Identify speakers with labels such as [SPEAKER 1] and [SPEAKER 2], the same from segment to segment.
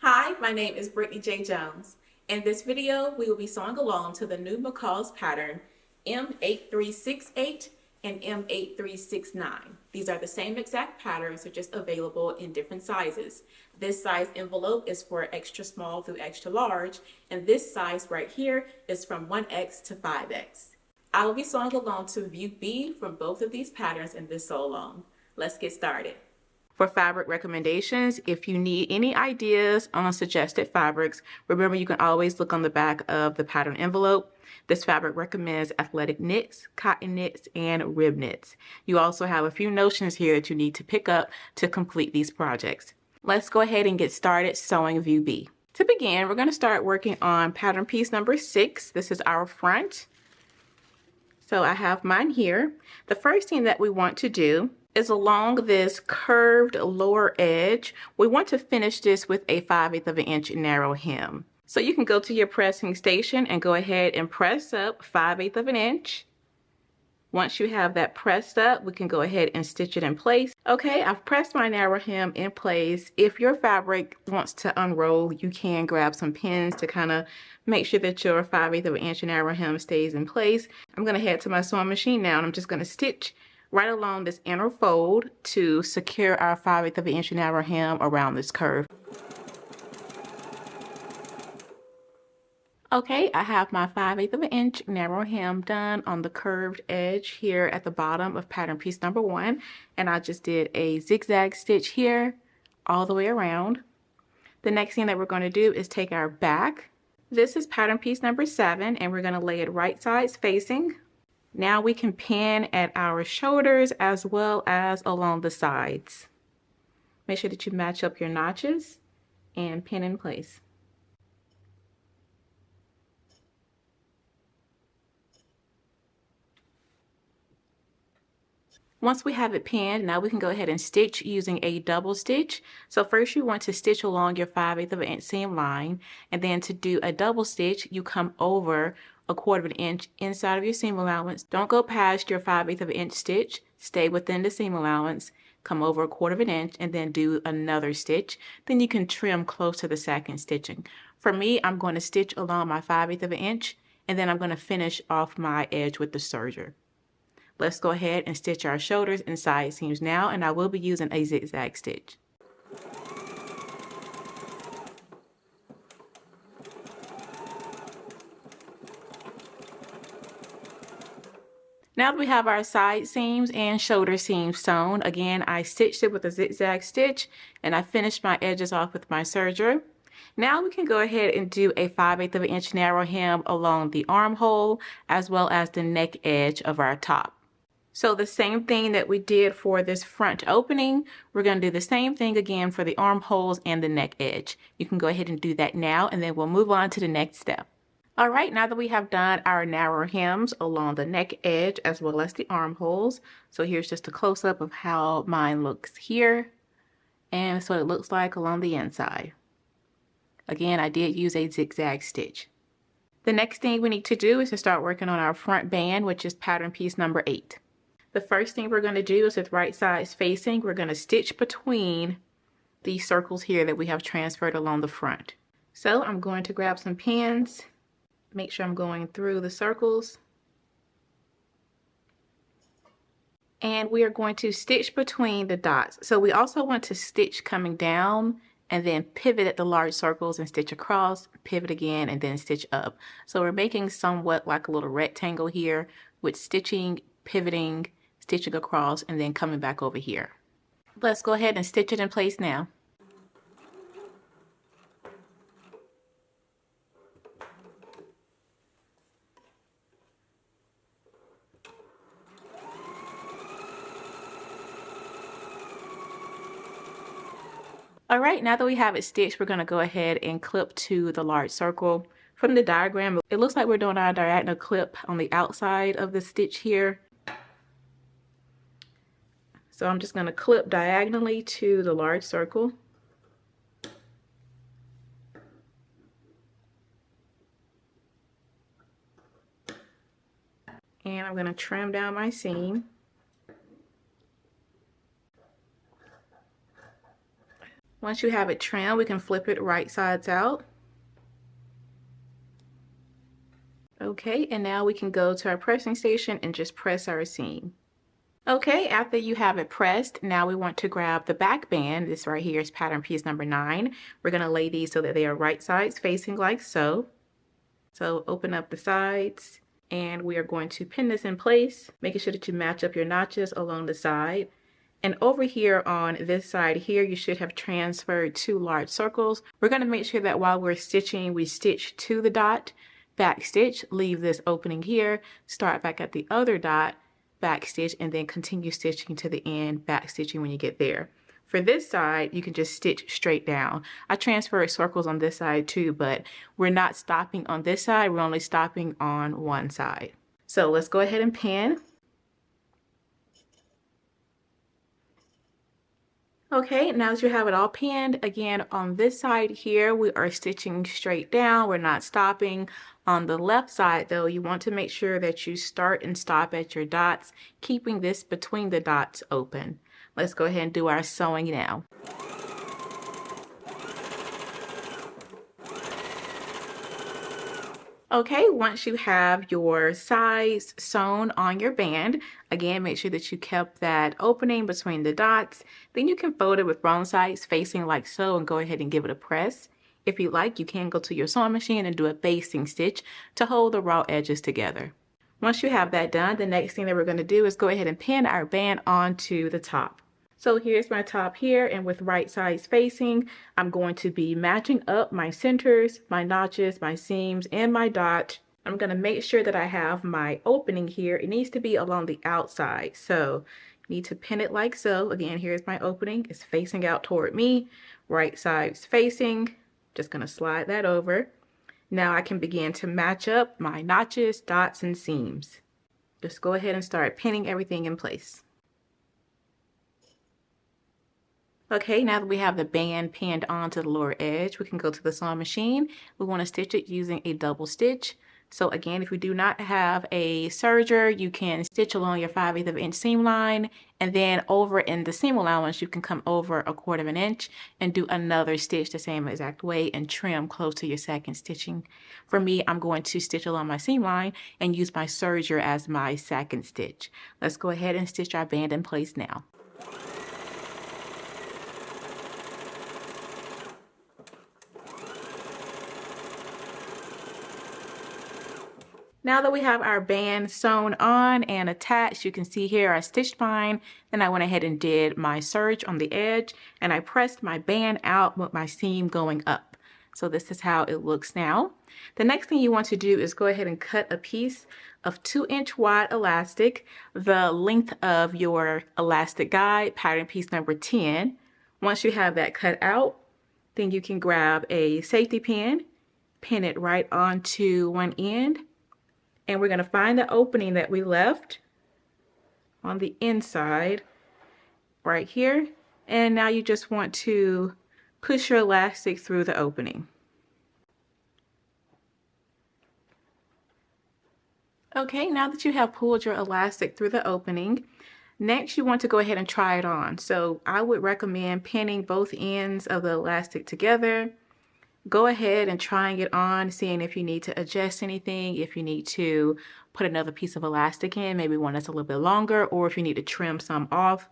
[SPEAKER 1] Hi, my name is Brittany J Jones. In this video, we will be sewing along to the new McCall's pattern M8368 and M8369. These are the same exact patterns, they're just available in different sizes. This size envelope is for extra small through extra large, and this size right here is from 1X to 5X. I will be sewing along to view B from both of these patterns in this sew along. Let's get started. For fabric recommendations, if you need any ideas on suggested fabrics, remember you can always look on the back of the pattern envelope. This fabric recommends athletic knits, cotton knits, and rib knits. You also have a few notions here that you need to pick up to complete these projects. Let's go ahead and get started sewing view B. To begin, we're going to start working on pattern piece number 6. This is our front. So I have mine here. The first thing that we want to do is along this curved lower edge, we want to finish this with a 5/8 of an inch narrow hem. So you can go to your pressing station and go ahead and press up 5/8 of an inch. Once you have that pressed up, we can go ahead and stitch it in place. Okay, I've pressed my narrow hem in place. If your fabric wants to unroll, you can grab some pins to kind of make sure that your 5/8 of an inch narrow hem stays in place. I'm going to head to my sewing machine now, and I'm just going to stitch right along this inner fold to secure our 5/8 of an inch narrow hem around this curve. Okay, I have my 5/8 of an inch narrow hem done on the curved edge here at the bottom of pattern piece number 1, and I just did a zigzag stitch here all the way around. The next thing that we're going to do is take our back. This is pattern piece number 7, and we're going to lay it right sides facing. Now we can pin at our shoulders as well as along the sides. Make sure that you match up your notches and pin in place. Once we have it pinned, now we can go ahead and stitch using a double stitch. So first you want to stitch along your 5/8 of an inch seam line, and then to do a double stitch, you come over 1/4 of an inch inside of your seam allowance. Don't go past your 5/8 of an inch stitch. Stay within the seam allowance, come over 1/4 of an inch, and then do another stitch. Then you can trim close to the second stitching. For me, I'm going to stitch along my 5/8 of an inch, and then I'm going to finish off my edge with the serger. Let's go ahead and stitch our shoulders and side seams now, and I will be using a zigzag stitch. Now that we have our side seams and shoulder seams sewn, again, I stitched it with a zigzag stitch, and I finished my edges off with my serger. Now we can go ahead and do a 5/8 of an inch narrow hem along the armhole as well as the neck edge of our top. So the same thing that we did for this front opening, we're going to do the same thing again for the armholes and the neck edge. You can go ahead and do that now, and then we'll move on to the next step. All right, now that we have done our narrow hems along the neck edge as well as the armholes, so here's just a close-up of how mine looks here, and so it looks like along the inside. Again, I did use a zigzag stitch. The next thing we need to do is to start working on our front band, which is pattern piece number 8. The first thing we're going to do is with right sides facing, we're going to stitch between these circles here that we have transferred along the front. So I'm going to grab some pins, make sure I'm going through the circles, and we are going to stitch between the dots. So we also want to stitch coming down and then pivot at the large circles and stitch across, pivot again, and then stitch up. So we're making somewhat like a little rectangle here with stitching, pivoting, stitching across, and then coming back over here. Let's go ahead and stitch it in place now. All right, now that we have it stitched, we're going to go ahead and clip to the large circle. From the diagram, it looks like we're doing our diagonal clip on the outside of the stitch here. So I'm just going to clip diagonally to the large circle. And I'm going to trim down my seam. Once you have it trimmed, we can flip it right sides out. Okay, and now we can go to our pressing station and just press our seam. Okay, after you have it pressed, now we want to grab the back band. This right here is pattern piece number 9. We're going to lay these so that they are right sides facing like so. So open up the sides and we are going to pin this in place, making sure that you match up your notches along the side. And over here on this side here, you should have transferred 2 large circles. We're going to make sure that while we're stitching, we stitch to the dot, back stitch, leave this opening here, start back at the other dot, back stitch, and then continue stitching to the end, back stitching when you get there. For this side, you can just stitch straight down. I transferred circles on this side too, but we're not stopping on this side, we're only stopping on one side. So let's go ahead and pin. Okay, now that you have it all pinned, again on this side here, we are stitching straight down, we're not stopping. On the left side though, you want to make sure that you start and stop at your dots, keeping this between the dots open. Let's go ahead and do our sewing now. Okay, once you have your sides sewn on your band, again, make sure that you kept that opening between the dots. Then you can fold it with wrong sides facing like so and go ahead and give it a press. If you like, you can go to your sewing machine and do a basting stitch to hold the raw edges together. Once you have that done, the next thing that we're going to do is go ahead and pin our band onto the top. So here's my top here, and with right sides facing, I'm going to be matching up my centers, my notches, my seams, and my dot. I'm going to make sure that I have my opening here. It needs to be along the outside. So you need to pin it like so. Again, here's my opening. It's facing out toward me, right sides facing. Just going to slide that over. Now I can begin to match up my notches, dots, and seams. Just go ahead and start pinning everything in place. Okay, now that we have the band pinned onto the lower edge, we can go to the sewing machine. We want to stitch it using a double stitch. So again, if you do not have a serger, you can stitch along your 5/8 of an inch seam line, and then over in the seam allowance, you can come over 1/4 of an inch and do another stitch the same exact way and trim close to your second stitching. For me, I'm going to stitch along my seam line and use my serger as my second stitch. Let's go ahead and stitch our band in place now. Now that we have our band sewn on and attached, you can see here I stitched mine, then I went ahead and did my serge on the edge, and I pressed my band out with my seam going up. So this is how it looks now. The next thing you want to do is go ahead and cut a piece of 2-inch wide elastic, the length of your elastic guide, pattern piece number 10. Once you have that cut out, then you can grab a safety pin, pin it right onto one end, and we're going to find the opening that we left on the inside right here. And now you just want to push your elastic through the opening. Okay, now that you have pulled your elastic through the opening, next you want to go ahead and try it on. So I would recommend pinning both ends of the elastic together. Go ahead and trying it on, seeing if you need to adjust anything, if you need to put another piece of elastic in, maybe one that's a little bit longer, or if you need to trim some off.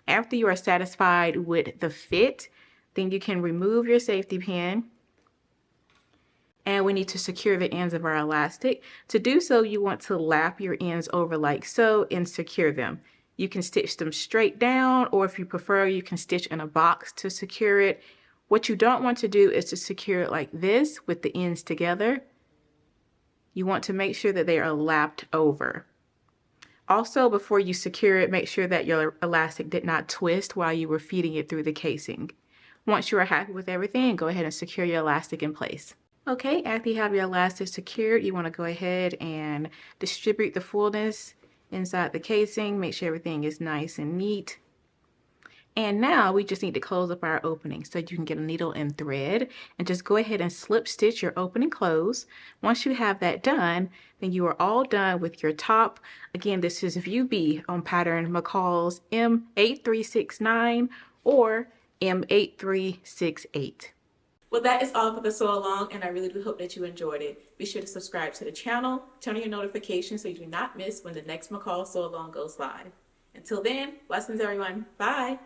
[SPEAKER 1] After you are satisfied with the fit, then you can remove your safety pin. And we need to secure the ends of our elastic. To do so, you want to lap your ends over like so and secure them. You can stitch them straight down, or if you prefer, you can stitch in a box to secure it. What you don't want to do is to secure it like this with the ends together. You want to make sure that they are lapped over. Also, before you secure it, make sure that your elastic did not twist while you were feeding it through the casing. Once you are happy with everything, go ahead and secure your elastic in place. Okay, after you have your elastic secured, you want to go ahead and distribute the fullness inside the casing. Make sure everything is nice and neat. And now we just need to close up our opening, so you can get a needle and thread and just go ahead and slip stitch your opening close. Once you have that done, then you are all done with your top. Again, this is view B on pattern McCall's M8369, or
[SPEAKER 2] M8368.
[SPEAKER 1] Well, that is all for the sew along, and I really do hope that you enjoyed it. Be sure to subscribe to the channel, turn on your notifications so you do not miss when the next McCall's sew along goes live. Until then, blessings everyone. Bye.